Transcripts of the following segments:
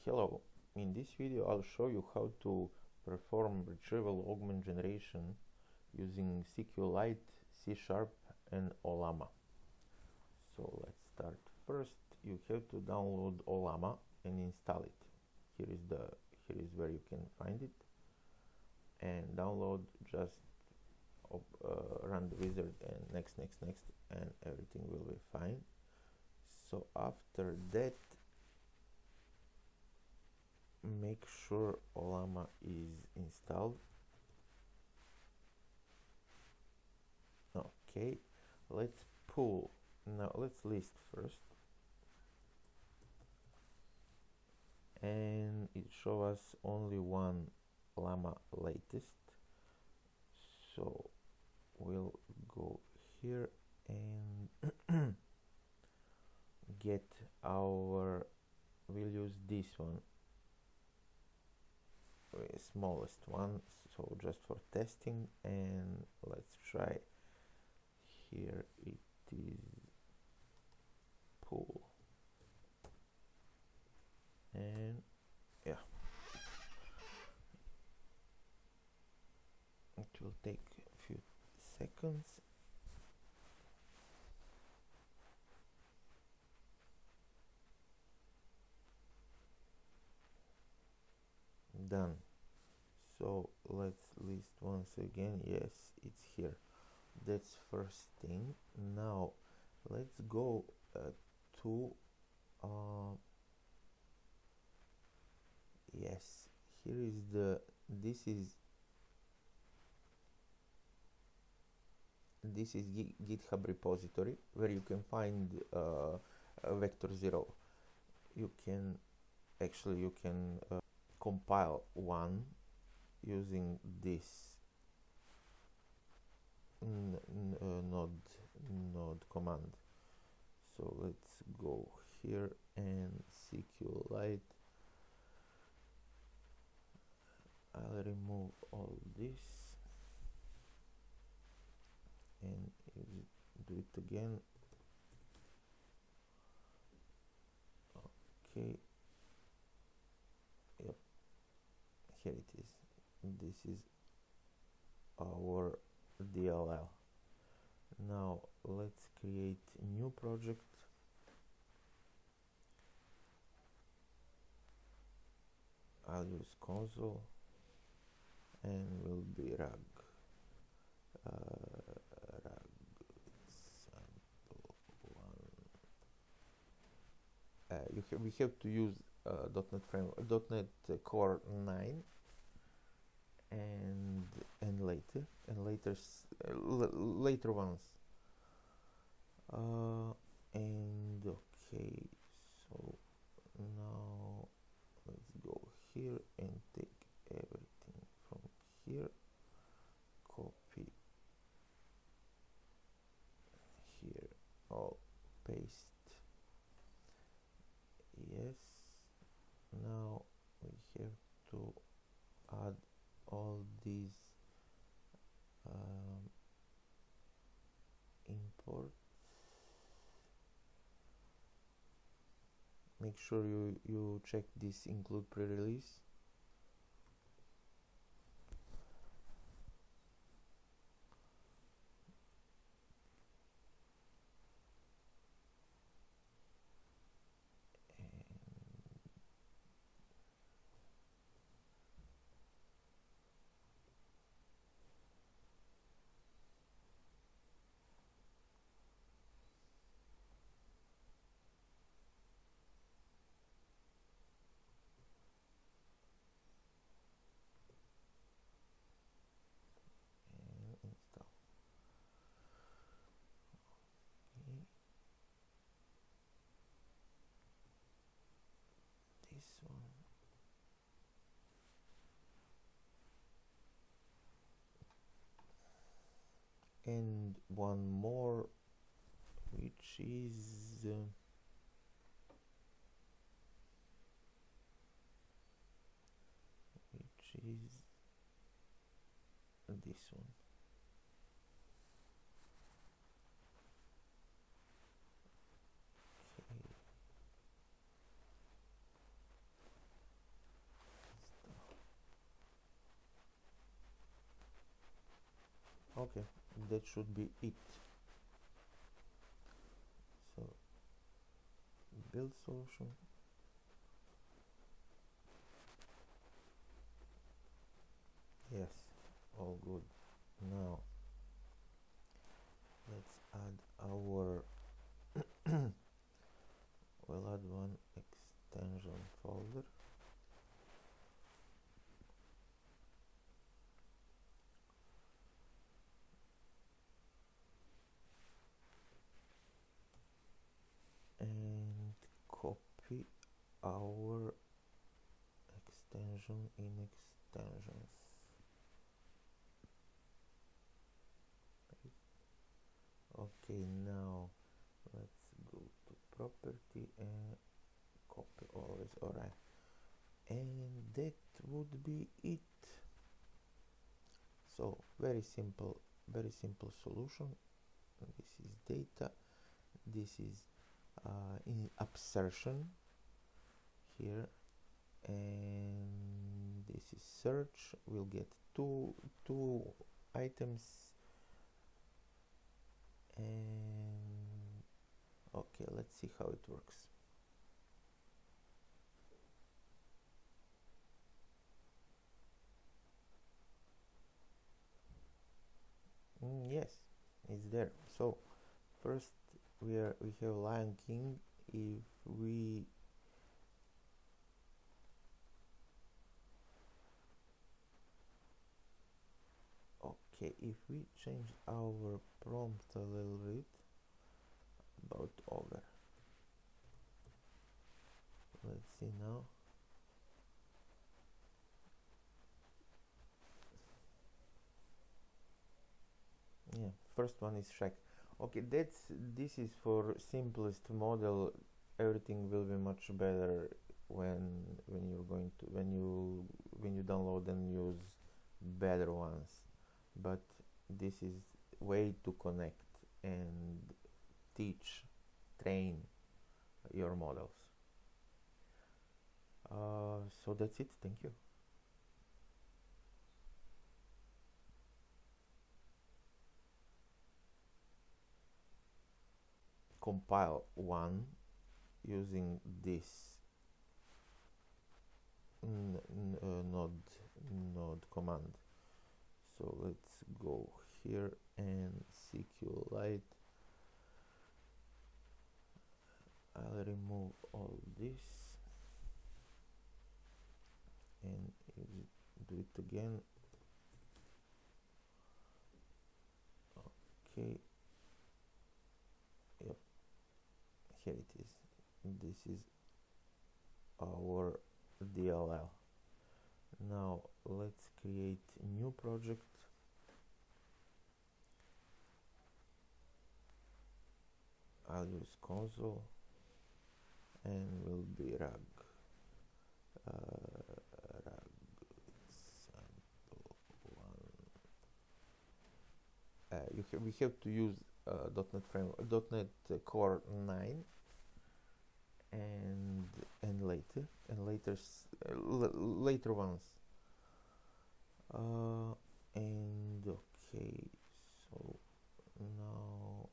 Hello, in this video I'll show you how to perform retrieval-augmented generation using SQLite, C#, and Ollama. So let's start. First, you have to download Ollama and install it. Here is where you can find it. And download, just run the wizard and next, and everything will be fine. So after that, make sure Ollama is installed. Okay, let's pull. Now let's list first, and it shows us only one Llama latest. So we'll go here and get our, we'll use this one, smallest one, so just for testing. And let's try. Here it is pull, and yeah, it will take a few seconds. Done. So let's list once again. Yes, it's here. That's first thing. Now let's go to yes, here is this is GitHub repository where you can find vector 0. You can compile one using this node command. So let's go here and SQLite. I'll remove all this and do it again. Okay, yep, here it is. This is our DLL. Now let's create a new project. I'll use console and will be RAG. RAG sample 1. We have to use .NET framework, .NET Core 9, and later ones. And okay, so now let's go here and take everything from here, copy here, all paste. Yes, now we have to add all these imports. Make sure you check this include pre-release. Install. Okay. This one. And one more, which is this one. Okay. Okay, that should be it. So build solution. Yes, all good. Now let's add our we'll add one extension folder. And copy our extension in extensions. Okay, now let's go to property and copy always. Alright, and that would be it. So very simple solution. This is data, this is in absorption here, and this is search. We'll get two items, and okay, let's see how it works. Yes, it's there. So first we have Lion King. If we change our prompt a little bit about ogre, let's see now. Yeah, first one is Shrek. Okay, this is for simplest model. Everything will be much better when you're going to when you download and use better ones. But this is way to connect and teach, train your models. So that's it. Thank you. Compile one using this node command. So let's go here and SQLite. I'll remove all this and do it again. Okay, yep, here it is. This is our DLL. Now let's create a new project. I'll use console and will be RAG. RAG sample one. We have to use .NET Framework, .NET Core 9, and later ones. And okay, so now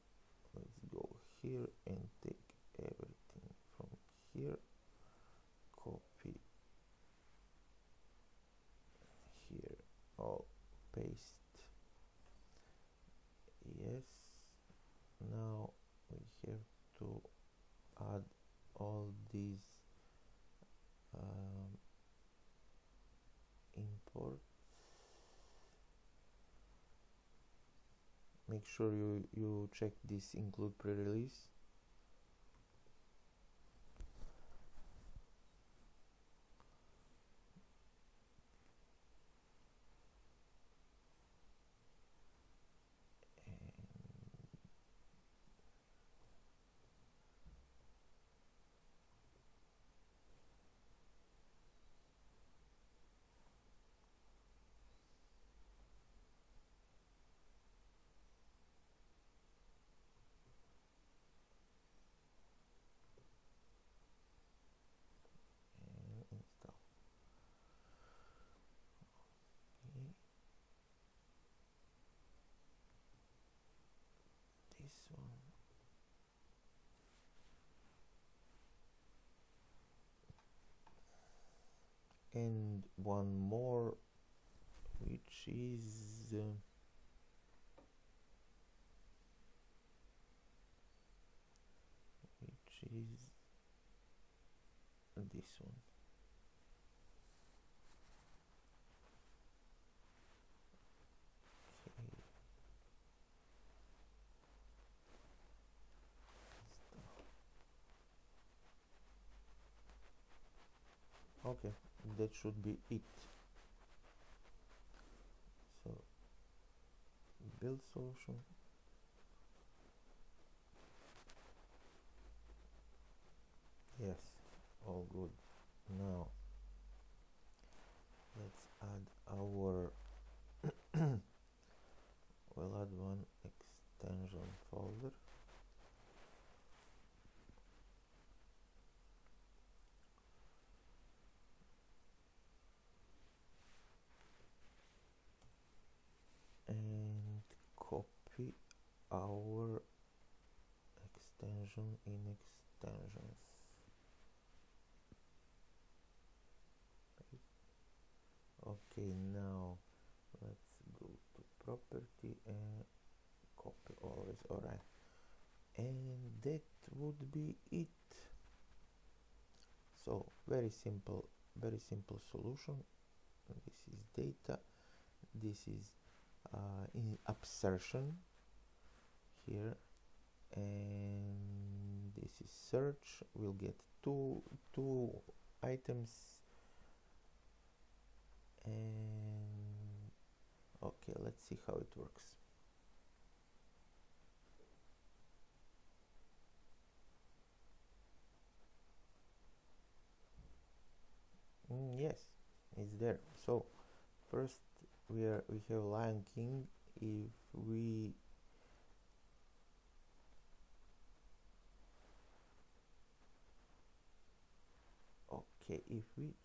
let's go here and take everything from here, copy here, all paste. Yes, now we have to add all these imports. Make sure you check this include pre-release. and one more, which is this one. Okay, that should be it. So build solution. Yes, all good. Now let's add our we'll add one extension folder. And copy our extension in extensions. Okay, now let's go to property and copy always. Alright, and that would be it. So very simple solution. This is data, this is in absorption here, and this is search. We'll get two items, and okay, let's see how it works. Yes, it's there. So first we have Lion King. If we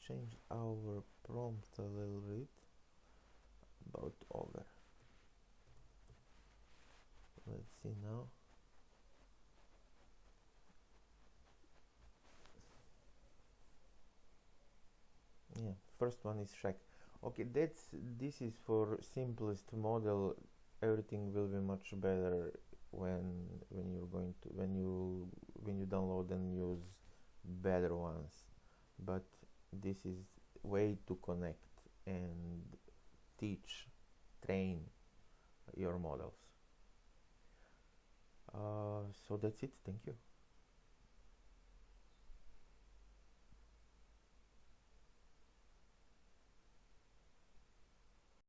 change our prompt a little bit about ogre, let's see now. Yeah, first one is Shrek. Okay, this is for simplest model. Everything will be much better when you're going to when you download and use better ones. But this is way to connect and train your models. So that's it. Thank you.